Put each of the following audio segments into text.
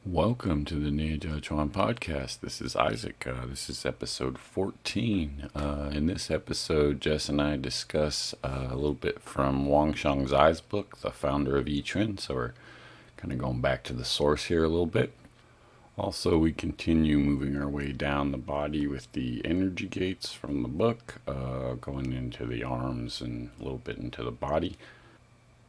Welcome to the Neijiaquan podcast. This is Isaac. This is episode 14. In this episode, Jess and I discuss a little bit from Wang Xiangzhai's book, The Founder of Yichun. So we're kind of going back to the source here a little bit. Also, we continue moving our way down the body with the energy gates from the book, going into the arms and a little bit into the body.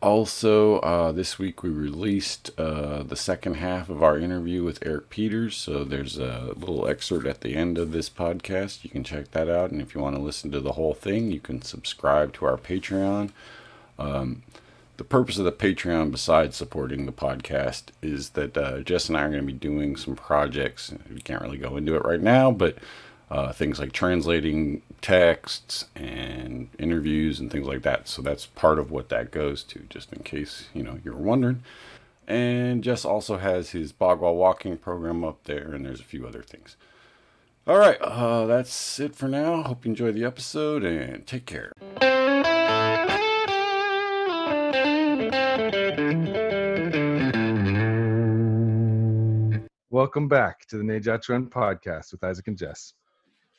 Also, this week we released the second half of our interview with Eric Peters. So there's a little excerpt at the end of this podcast. You can check that out. And if you want to listen to the whole thing, you can subscribe to our Patreon. The purpose of the Patreon, besides supporting the podcast, is that Jess and I are going to be doing some projects. We can't really go into it right now, but things like translating texts and interviews and things like that. So that's part of what that goes to, just in case you're wondering. And Jess also has his Bagua walking program up there, and there's a few other things. All right, that's it for now. Hope you enjoy the episode and take care. Welcome back to the Neijiaquan podcast with Isaac and Jess.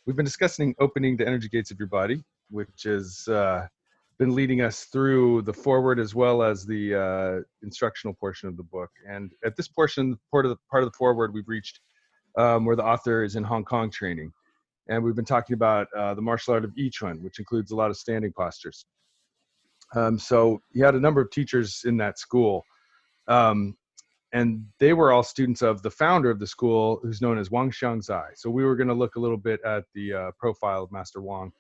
We've been discussing opening the energy gates of your body, which has been leading us through the forward as well as the instructional portion of the book. And at this portion, part of the forward, we've reached where the author is in Hong Kong training. And we've been talking about the martial art of Yichun, which includes a lot of standing postures. So he had a number of teachers in that school. And they were all students of the founder of the school, who's known as Wang Xiangzhai. So we were going to look a little bit at the profile of Master Wang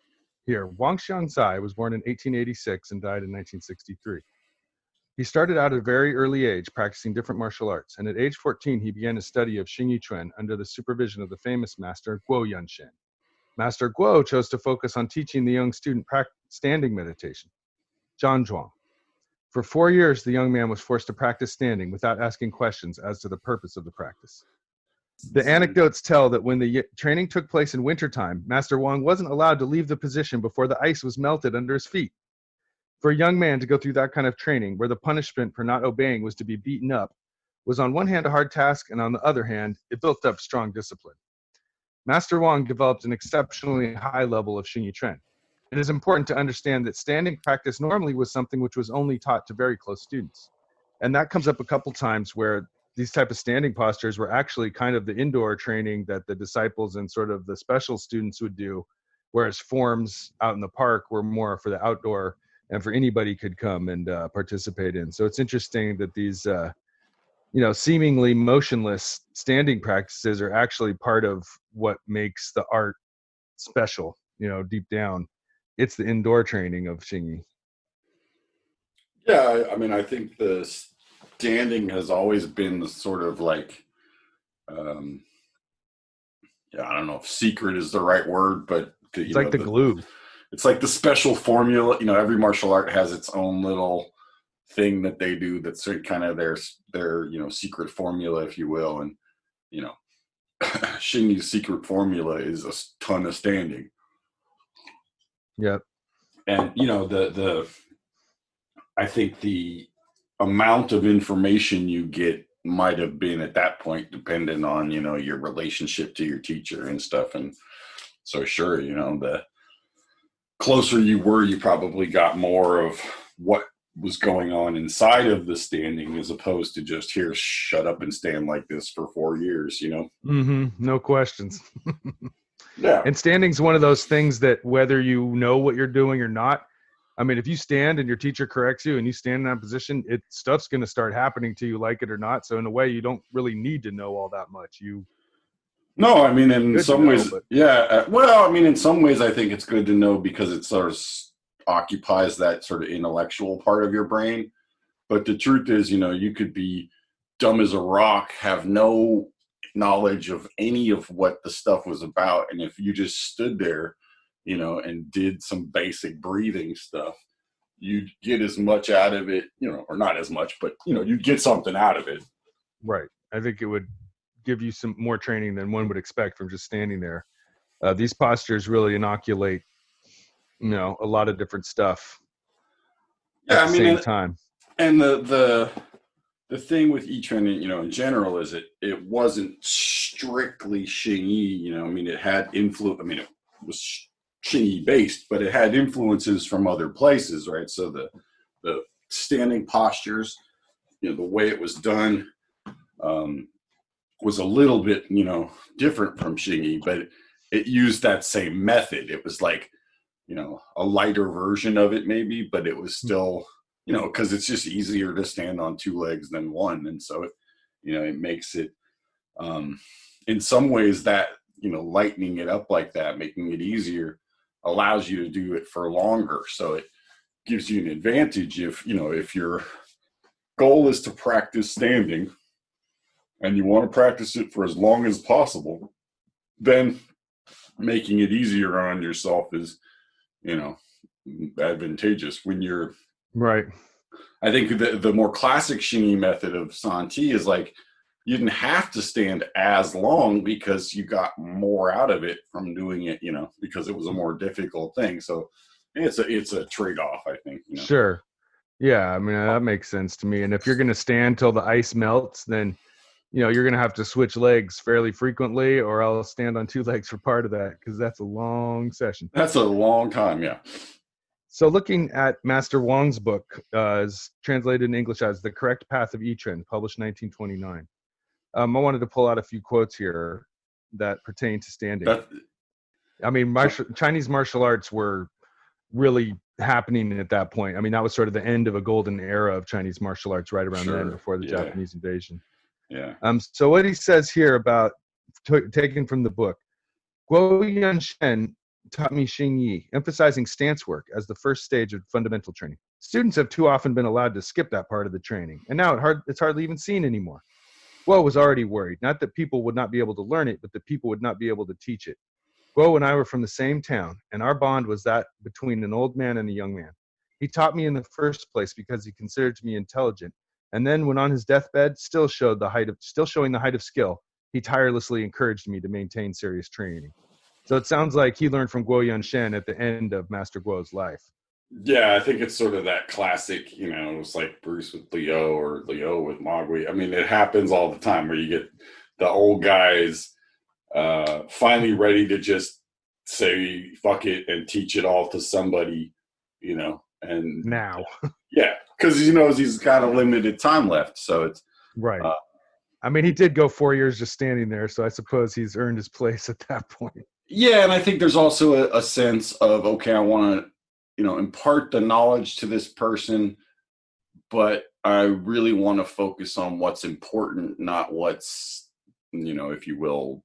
here. Wang Xiangzhai was born in 1886 and died in 1963. He started out at a very early age practicing different martial arts, and at age 14, he began his study of Xing Yichuan under the supervision of the famous master Guo Yunshen. Master Guo chose to focus on teaching the young student standing meditation, Zhanzhuang. For 4 years, the young man was forced to practice standing without asking questions as to the purpose of the practice. The anecdotes tell that when the training took place in wintertime, Master Wang wasn't allowed to leave the position before the ice was melted under his feet. For a young man to go through that kind of training, where the punishment for not obeying was to be beaten up, was on one hand a hard task, and on the other hand, it built up strong discipline. Master Wang developed an exceptionally high level of Xing Yichuan. It is important to understand that standing practice normally was something which was only taught to very close students. And that comes up a couple times where these type of standing postures were actually kind of the indoor training that the disciples and sort of the special students would do, whereas forms out in the park were more for the outdoor and for anybody could come and participate in. So it's interesting that these, seemingly motionless standing practices are actually part of what makes the art special, deep down. It's the indoor training of Xingyi. Yeah, I mean, I think the standing has always been the sort of like, I don't know if secret is the right word, but It's like the glue. It's like the special formula. Every martial art has its own little thing that they do that's kind of their secret formula, if you will. And Xingyi's secret formula is a ton of standing. Yep. And I think the amount of information you get might have been at that point dependent on your relationship to your teacher and stuff. And so sure, the closer you were, you probably got more of what was going on inside of the standing as opposed to just here, shut up and stand like this for 4 years. No questions. Yeah. And standing's one of those things that whether you know what you're doing or not, I mean, if you stand and your teacher corrects you and you stand in that position, stuff's going to start happening to you, like it or not. So in a way, you don't really need to know all that much. No, I mean, in some ways, but yeah. Well, I mean, in some ways, I think it's good to know because it sort of occupies that sort of intellectual part of your brain. But the truth is, you could be dumb as a rock, have no knowledge of any of what the stuff was about. And if you just stood there, and did some basic breathing stuff, you'd get as much out of it, or not as much, but, you'd get something out of it. Right. I think it would give you some more training than one would expect from just standing there. These postures really inoculate, a lot of different stuff at the same time. And the the thing with Yichun, in general, is it wasn't strictly Xingyi. I mean, it had influence. I mean, it was Xingyi based, but it had influences from other places, right? So the standing postures, the way it was done, um, was a little bit, different from Xingyi, but it used that same method. It was like, a lighter version of it maybe, but it was still, because it's just easier to stand on two legs than one. And so, it makes it, in some ways that, lightening it up like that, making it easier, allows you to do it for longer. So it gives you an advantage if your goal is to practice standing and you want to practice it for as long as possible, then making it easier on yourself is, advantageous. When you're Right. I think the more classic Xingyi method of Santi is like you didn't have to stand as long because you got more out of it from doing it, because it was a more difficult thing. So it's a trade-off, I think. Sure. Yeah, I mean, that makes sense to me. And if you're going to stand till the ice melts, then you're going to have to switch legs fairly frequently, or I'll stand on two legs for part of that, because that's a long session. That's a long time, yeah. So looking at Master Wang's book, is translated in English as The Correct Path of Yichun, published 1929. I wanted to pull out a few quotes here that pertain to standing. I mean, Chinese martial arts were really happening at that point. I mean, that was sort of the end of a golden era of Chinese martial arts right around then, before the Japanese invasion. Yeah. So what he says here about, taken from the book, Guo Yunshen taught me Xingyi, emphasizing stance work as the first stage of fundamental training. Students have too often been allowed to skip that part of the training, and now it's hardly even seen anymore. Guo was already worried, not that people would not be able to learn it, but that people would not be able to teach it. Guo and I were from the same town, and our bond was that between an old man and a young man. He taught me in the first place because he considered me intelligent, and then when on his deathbed, still showing the height of skill, he tirelessly encouraged me to maintain serious training. So it sounds like he learned from Guo Yunshen at the end of Master Guo's life. Yeah, I think it's sort of that classic, it's like Bruce with Leo or Leo with Mogwai. I mean, it happens all the time where you get the old guys finally ready to just say fuck it and teach it all to somebody, and now. Yeah, because he knows he's got a limited time left. So it's right. I mean, he did go 4 years just standing there, so I suppose he's earned his place at that point. Yeah, and I think there's also a sense of, okay, I want to, impart the knowledge to this person, but I really want to focus on what's important, not what's, if you will,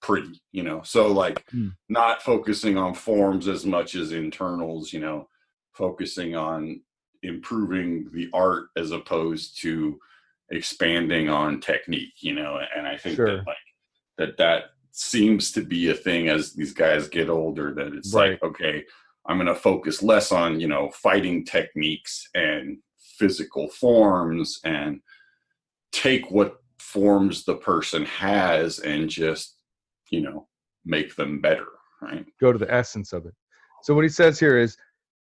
pretty, So like not focusing on forms as much as internals, focusing on improving the art as opposed to expanding on technique, and I think that like that seems to be a thing as these guys get older, that it's like, okay, I'm going to focus less on, fighting techniques and physical forms and take what forms the person has and just, make them better, right? Go to the essence of it. So what he says here is,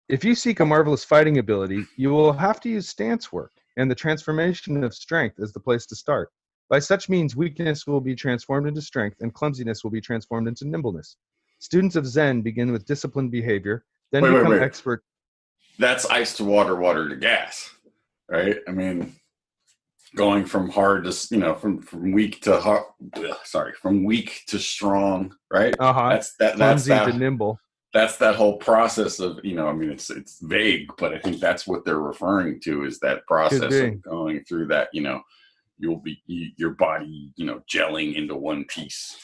if you seek a marvelous fighting ability, you will have to use stance work, and the transformation of strength is the place to start. By such means, weakness will be transformed into strength, and clumsiness will be transformed into nimbleness. Students of Zen begin with disciplined behavior, then become expert. That's ice to water, water to gas, right? I mean, going from hard to, from weak to hard, from weak to strong, right? That's clumsy to nimble. That's that whole process of, I mean, it's vague, but I think that's what they're referring to, is that process of going through that, you'll be your body, gelling into one piece.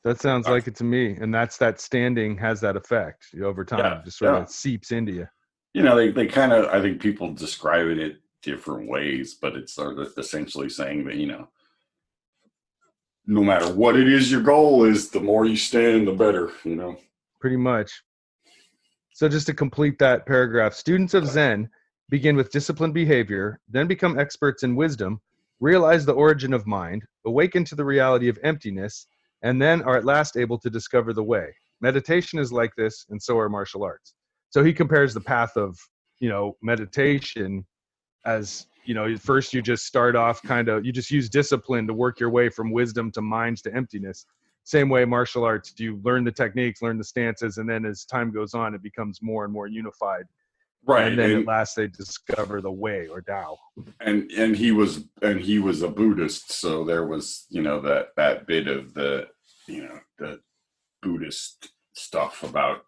That sounds like it to me. And that standing has that effect over time, just sort of seeps into you. They kind of, I think people describe it different ways, but it's sort of essentially saying that, no matter what it is your goal is, the more you stand, the better, Pretty much. So just to complete that paragraph, students of Zen begin with disciplined behavior, then become experts in wisdom, realize the origin of mind, awaken to the reality of emptiness, and then are at last able to discover the way. Meditation is like this, and so are martial arts. So he compares the path of, meditation as first you just start off you just use discipline to work your way from wisdom to mind to emptiness. Same way martial arts, you learn the techniques, learn the stances, and then as time goes on, it becomes more and more unified. Right. And then at last they discover the way, or Tao. And he was a Buddhist, so there was that bit of the the Buddhist stuff about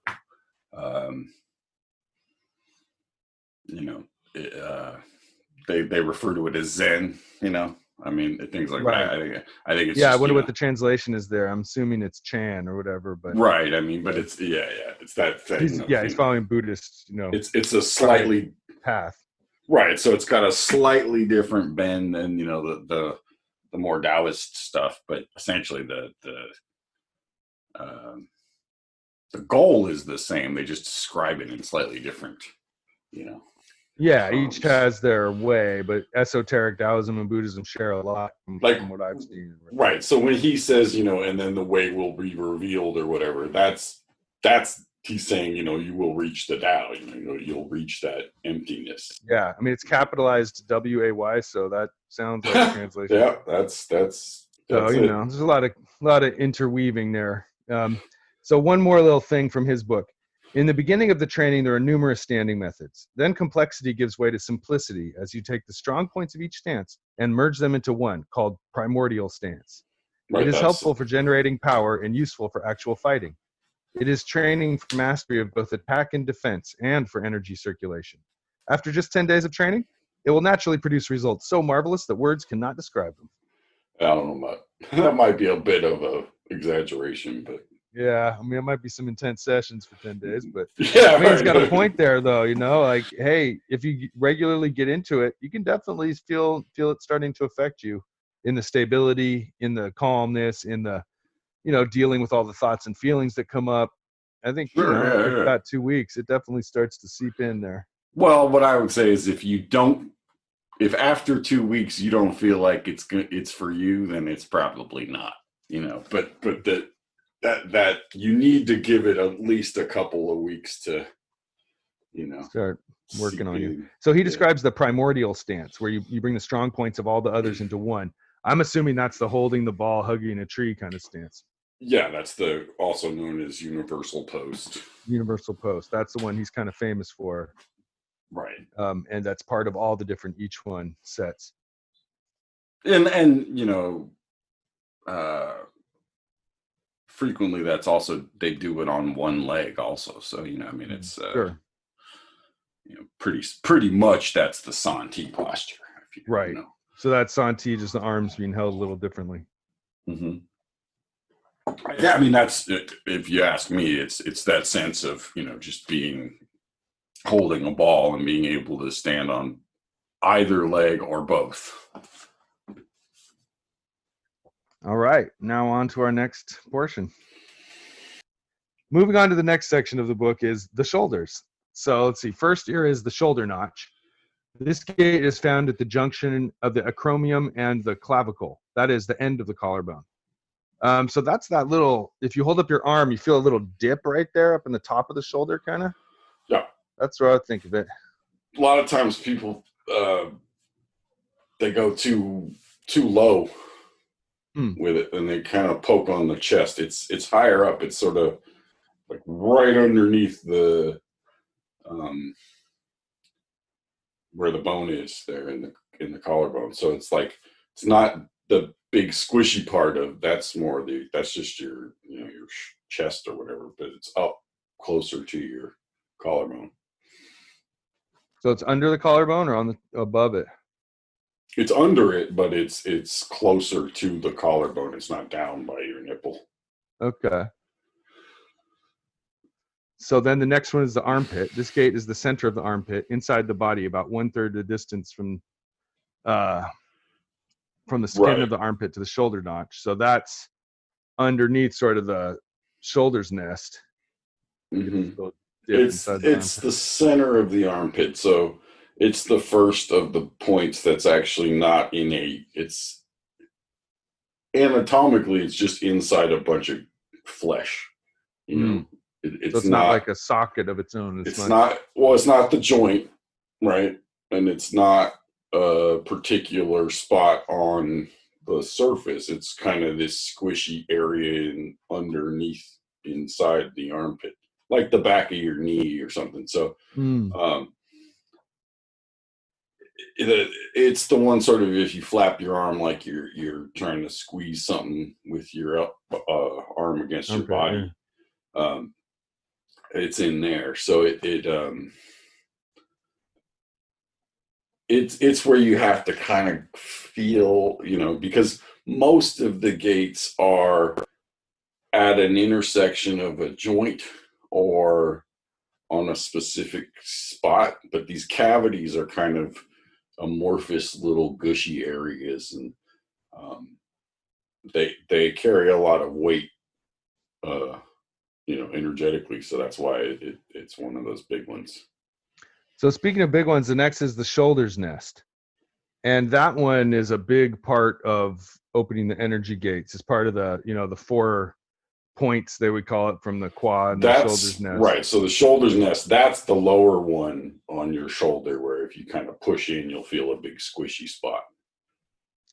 they refer to it as Zen. I mean, things like Right. that. I think it's yeah. just, I wonder what the translation is there. I'm assuming it's Chan or whatever, but right. I mean, but it's it's that thing. He's following Buddhist. It's a slightly path. Right. So it's got a slightly different bend than the more Taoist stuff, but essentially the goal is the same. They just describe it in slightly different, Yeah, terms. each has their way, but esoteric Taoism and Buddhism share a lot from what I've seen. Right. So when he says, and then the way will be revealed or whatever, that's he's saying, you will reach the Tao, you'll reach that emptiness. Yeah. I mean, it's capitalized WAY, so that sounds like a translation. Yeah, that's so, there's a lot of interweaving there. So one more little thing from his book. In the beginning of the training, there are numerous standing methods. Then complexity gives way to simplicity as you take the strong points of each stance and merge them into one, called primordial stance. Right, it is helpful for generating power and useful for actual fighting. It is training for mastery of both attack and defense and for energy circulation. After just 10 days of training, it will naturally produce results so marvelous that words cannot describe them. I don't know, that might be a bit of a exaggeration, but yeah, I mean, it might be some intense sessions for 10 days, but yeah, I mean, he's got a point there, though. Like, hey, if you regularly get into it, you can definitely feel it starting to affect you in the stability, in the calmness, in the dealing with all the thoughts and feelings that come up. I think after about 2 weeks, it definitely starts to seep in there. Well, what I would say is if after 2 weeks you don't feel like it's for you, then it's probably not. But that you need to give it at least a couple of weeks to start working on you. So he describes the primordial stance, where you bring the strong points of all the others into one. I'm assuming that's the holding the ball, hugging a tree kind of stance. Yeah, that's the also known as universal post. Universal post. That's the one he's kind of famous for. Right. And that's part of all the different each one sets. And frequently that's also, they do it on one leg also. So, I mean, it's sure. Pretty much that's the Santi posture. Right. So that's Santi, just the arms being held a little differently. Mm-hmm. Yeah, I mean, that's, if you ask me, it's that sense of, just holding a ball and being able to stand on either leg or both. All right, now on to our next portion. Moving on to the next section of the book is the shoulders. So let's see, first here is the shoulder notch. This gait is found at the junction of the acromion and the clavicle. That is the end of the collarbone. So that's that little, if you hold up your arm, you feel a little dip right there up in the top of the shoulder, kind of. Yeah. That's what I think of it. A lot of times people, they go too low with it, and they kind of poke on the chest. It's higher up. It's sort of like right underneath the, where the bone is there in the collarbone. So it's like, it's not the big squishy part of, that's just your, your chest or whatever, but it's up closer to your collarbone. So it's under the collarbone or above it? It's under it, but it's closer to the collarbone. It's not down by your nipple. Okay. So then the next one is the armpit. This gait is the center of the armpit, inside the body, about 1/3 the distance from the skin of the armpit to the shoulder notch. So that's underneath sort of the shoulder's nest. Mm-hmm. It's the center of the armpit. So it's the first of the points that's actually not innate. It's anatomically, it's just inside a bunch of flesh. It's not like a socket of its own. It's not the joint, right? And it's not a particular spot on the surface. It's kind of this squishy area underneath inside the armpit, like the back of your knee or something. So um, it's the one sort of, if you flap your arm like you're trying to squeeze something with your arm against your Armpit, body. Um, it's in there, so it's where you have to kind of feel, because most of the gates are at an intersection of a joint or on a specific spot, but these cavities are kind of amorphous little gushy areas, and um, they carry a lot of weight, uh, energetically. So that's why it's one of those big ones. So speaking of big ones, the next is the shoulder's nest. And that one is a big part of opening the energy gates. It's part of the, the 4 points, they would call it, from the quad and the shoulder's That's nest. right. So the shoulder's nest, that's the lower one on your shoulder, where if you kind of push in, you'll feel a big squishy spot.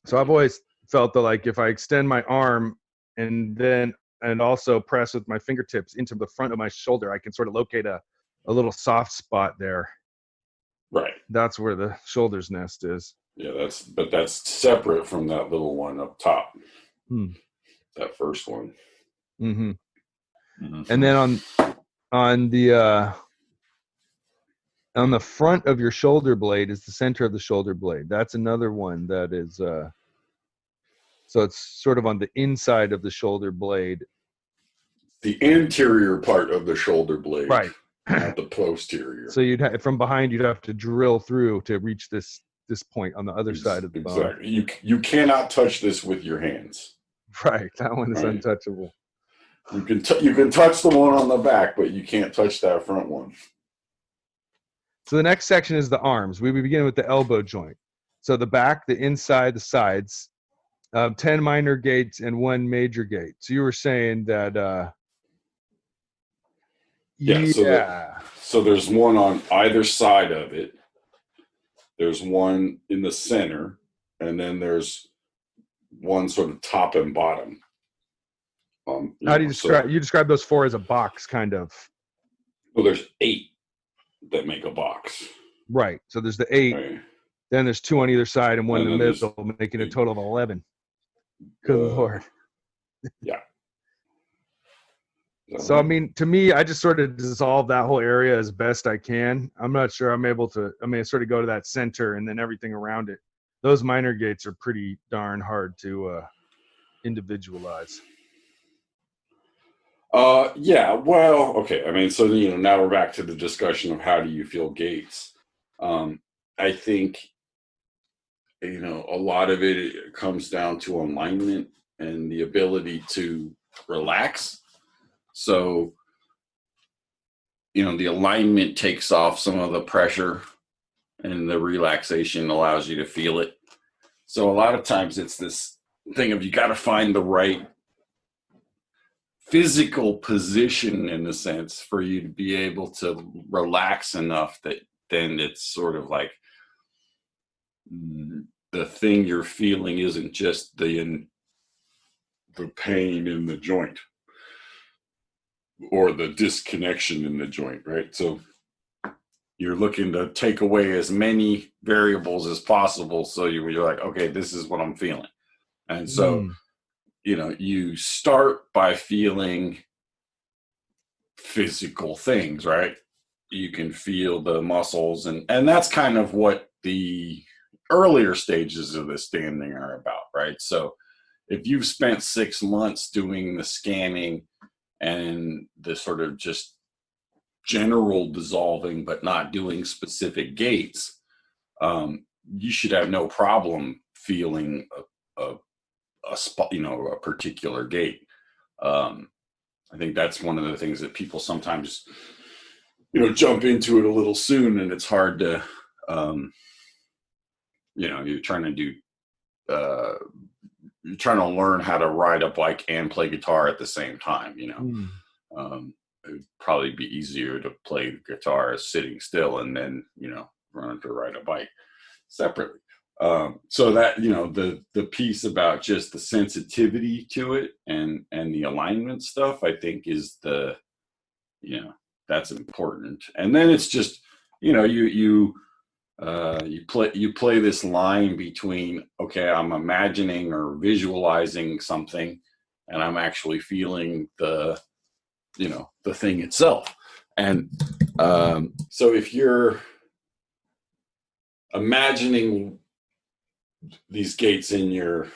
So I've always felt that, like, if I extend my arm and also press with my fingertips into the front of my shoulder, I can sort of locate a little soft spot there. Right. That's where the shoulder's nest is. Yeah, that's separate from that little one up top. That first one. Mm-hmm. Mm-hmm. And then on the front of your shoulder blade is the center of the shoulder blade. That's another one that is so it's sort of on the inside of the shoulder blade. The anterior part of the shoulder blade. Right. Not the posterior. So from behind, you'd have to drill through to reach this point on the other side of the bone. Exactly. You cannot touch this with your hands. Right. That one is untouchable. You can touch the one on the back, but you can't touch that front one. So the next section is the arms. We begin with the elbow joint. So the back, the inside, the sides, 10 minor gates and 1 major gate. So you were saying that. So there's one on either side of it. There's one in the center, and then there's one sort of top and bottom. How do you describe? You describe those 4 as a box, kind of. Well, there's 8 that make a box. Right. So there's the 8. Right. Then there's 2 on either side and 1 in the middle, making a total of 11. Good Lord. Yeah. So, I mean, to me, I just sort of dissolve that whole area as best I can. I'm not sure I'm able to, sort of go to that center and then everything around it. Those minor gates are pretty darn hard to individualize. Yeah, well, okay. So, now we're back to the discussion of how do you feel gates. I think, a lot of it comes down to alignment and the ability to relax. So, the alignment takes off some of the pressure and the relaxation allows you to feel it. So a lot of times it's this thing of, you got to find the right physical position, in a sense, for you to be able to relax enough that then it's sort of like the thing you're feeling isn't just the pain in the joint or the disconnection in the joint, right? So you're looking to take away as many variables as possible, so you're like, okay, this is what I'm feeling. And so you start by feeling physical things, right? You can feel the muscles, and that's kind of what the earlier stages of the standing are about, right? So if you've spent 6 months doing the scanning and the sort of just general dissolving but not doing specific gates, you should have no problem feeling a spot, a particular gate. I think that's one of the things that people sometimes jump into it a little soon, and it's hard to you're trying to do you're trying to learn how to ride a bike and play guitar at the same time. It'd probably be easier to play guitar sitting still and then learn to ride a bike separately. So that, the piece about just the sensitivity to it and the alignment stuff, I think is that's important. And then it's just, you play this line between, okay, I'm imagining or visualizing something, and I'm actually feeling the thing itself. And so if you're imagining these gates in your,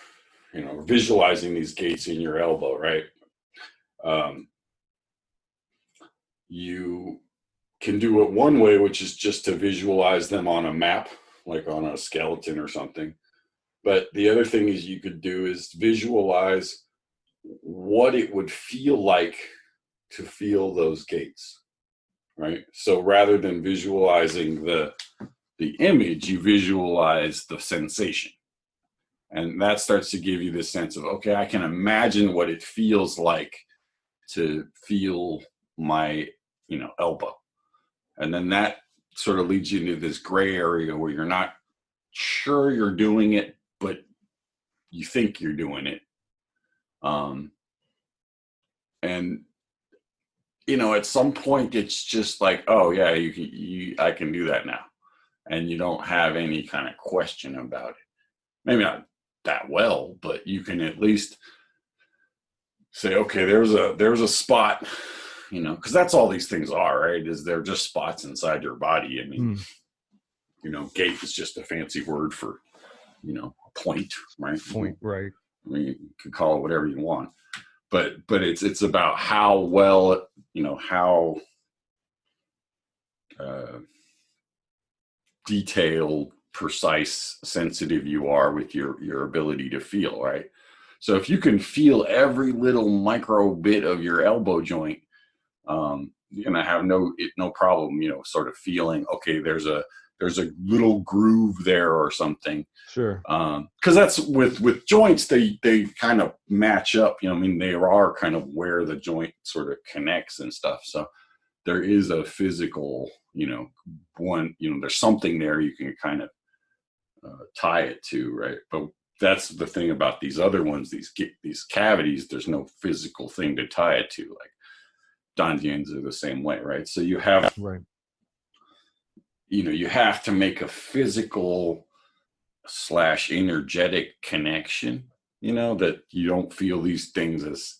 visualizing these gates in your elbow, right? You can do it one way, which is just to visualize them on a map, like on a skeleton or something. But the other thing is you could do is visualize what it would feel like to feel those gates, right? So rather than visualizing the image, you visualize the sensation. And that starts to give you this sense of, okay, I can imagine what it feels like to feel my, elbow. And then that sort of leads you into this gray area where you're not sure you're doing it, but you think you're doing it. And at some point it's just like, oh yeah, I can do that now. And you don't have any kind of question about it. Maybe not that well, but you can at least say, okay, there's a spot, because that's all these things are, right? Is they're just spots inside your body. I mean, gate is just a fancy word for, a point, right? Point, right. I mean, you can call it whatever you want, but it's about how well, how detailed, precise, sensitive you are with your ability to feel, right? So if you can feel every little micro bit of your elbow joint, you're gonna have no problem, sort of feeling, okay, there's a little groove there or something. Sure. Because that's with joints, they kind of match up. I mean, they are kind of where the joint sort of connects and stuff. So there is a physical, one, there's something there you can kind of tie it to, right? But that's the thing about these other ones, these cavities, there's no physical thing to tie it to. Like Danjians are the same way, right? So you have, right. You have to make a physical / energetic connection, that you don't feel these things as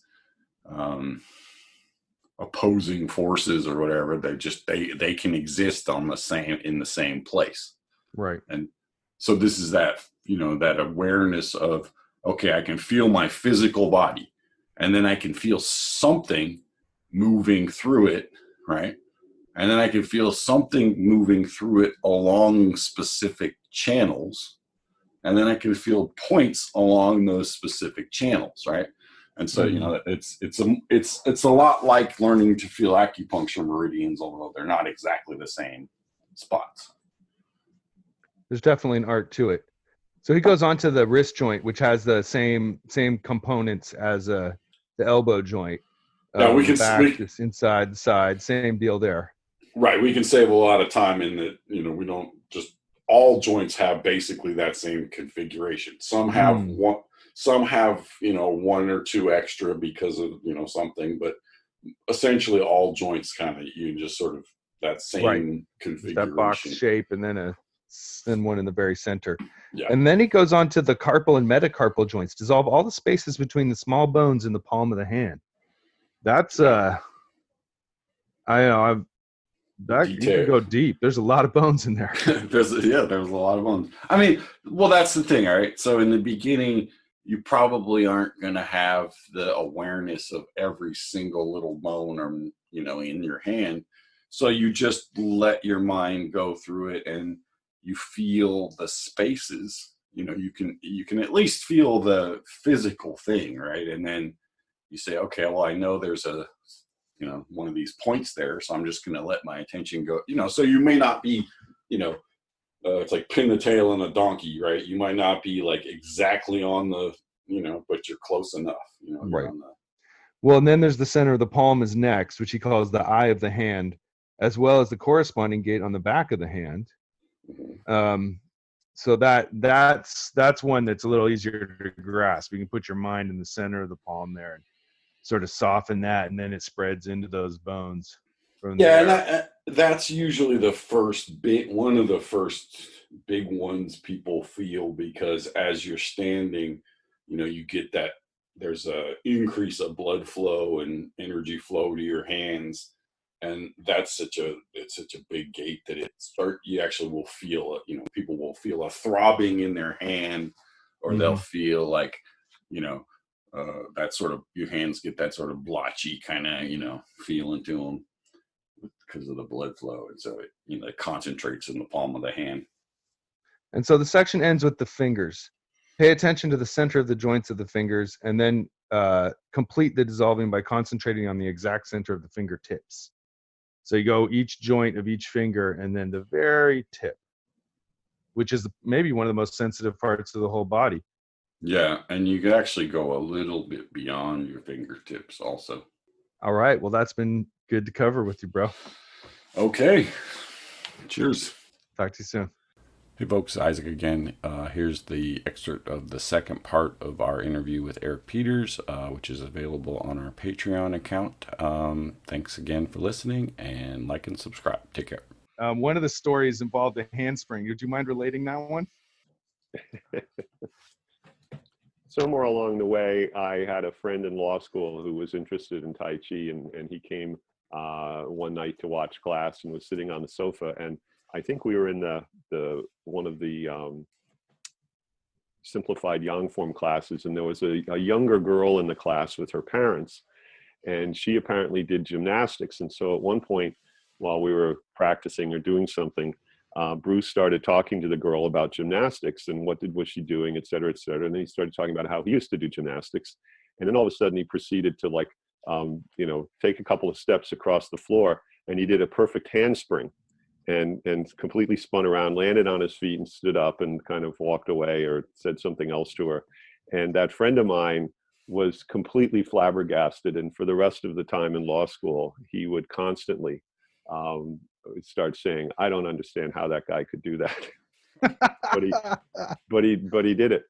opposing forces or whatever. They can exist in the same place. Right. And so this is that, that awareness of, okay, I can feel my physical body, and then I can feel something moving through it, right? And then I can feel something moving through it along specific channels. And then I can feel points along those specific channels, right? And so, it's a lot like learning to feel acupuncture meridians, although they're not exactly the same spots. There's definitely an art to it. So he goes on to the wrist joint, which has the same components as the elbow joint. Now we can this inside, the side, same deal there. Right, we can save a lot of time in that. We don't just, all joints have basically that same configuration. Some have one. Some have, one or two extra because of, something, but essentially all joints kind of, you just sort of that same configuration. That box shape, and then one in the very center. Yeah. And then he goes on to the carpal and metacarpal joints. Dissolve all the spaces between the small bones in the palm of the hand. That's you can go deep. There's a lot of bones in there. there's a lot of bones. I mean, well, that's the thing, all right? So in the beginning, you probably aren't going to have the awareness of every single little bone or, in your hand. So you just let your mind go through it, and you feel the spaces. You can at least feel the physical thing, right? And then you say, okay, well, I know there's a, one of these points there, so I'm just going to let my attention go. So you may not be, it's like pin the tail on a donkey, right? You might not be like exactly on the, but you're close enough, right. Well, and then there's the center of the palm is next, which he calls the eye of the hand, as well as the corresponding gate on the back of the hand. So that's one that's a little easier to grasp. You can put your mind in the center of the palm there and sort of soften that, and then it spreads into those bones from Yeah, and there. that's usually the first big one of the first big ones people feel, because as you're standing, you get that there's a increase of blood flow and energy flow to your hands, and it's such a big gate that you actually will feel people will feel a throbbing in their hand, or they'll Hmm. feel like you know that sort of your hands get that sort of blotchy kind of feeling to them because of the blood flow, and so it concentrates in the palm of the hand. And so the section ends with the fingers. Pay attention to the center of the joints of the fingers, and then complete the dissolving by concentrating on the exact center of the fingertips. So you go each joint of each finger, and then the very tip, which is maybe one of the most sensitive parts of the whole body. Yeah, and you can actually go a little bit beyond your fingertips also. All right. Well, that's been good to cover with you, bro. Okay, cheers. Talk to you soon. Hey folks, Isaac again. Here's the excerpt of the second part of our interview with Eric Peters, which is available on our Patreon account. Thanks again for listening, and like and subscribe. Take care. One of the stories involved a handspring. Would you mind relating that one? Somewhere along the way, I had a friend in law school who was interested in Tai Chi, and he came one night to watch class and was sitting on the sofa. And I think we were in the one of the simplified Yang form classes, and there was a younger girl in the class with her parents, and she apparently did gymnastics. And so at one point, while we were practicing or doing something, Bruce started talking to the girl about gymnastics and was she doing, et cetera, et cetera. And then he started talking about how he used to do gymnastics. And then all of a sudden he proceeded to take a couple of steps across the floor, and he did a perfect handspring and completely spun around, landed on his feet and stood up and kind of walked away or said something else to her. And that friend of mine was completely flabbergasted. And for the rest of the time in law school, he would constantly start saying, "I don't understand how that guy could do that." but he did it.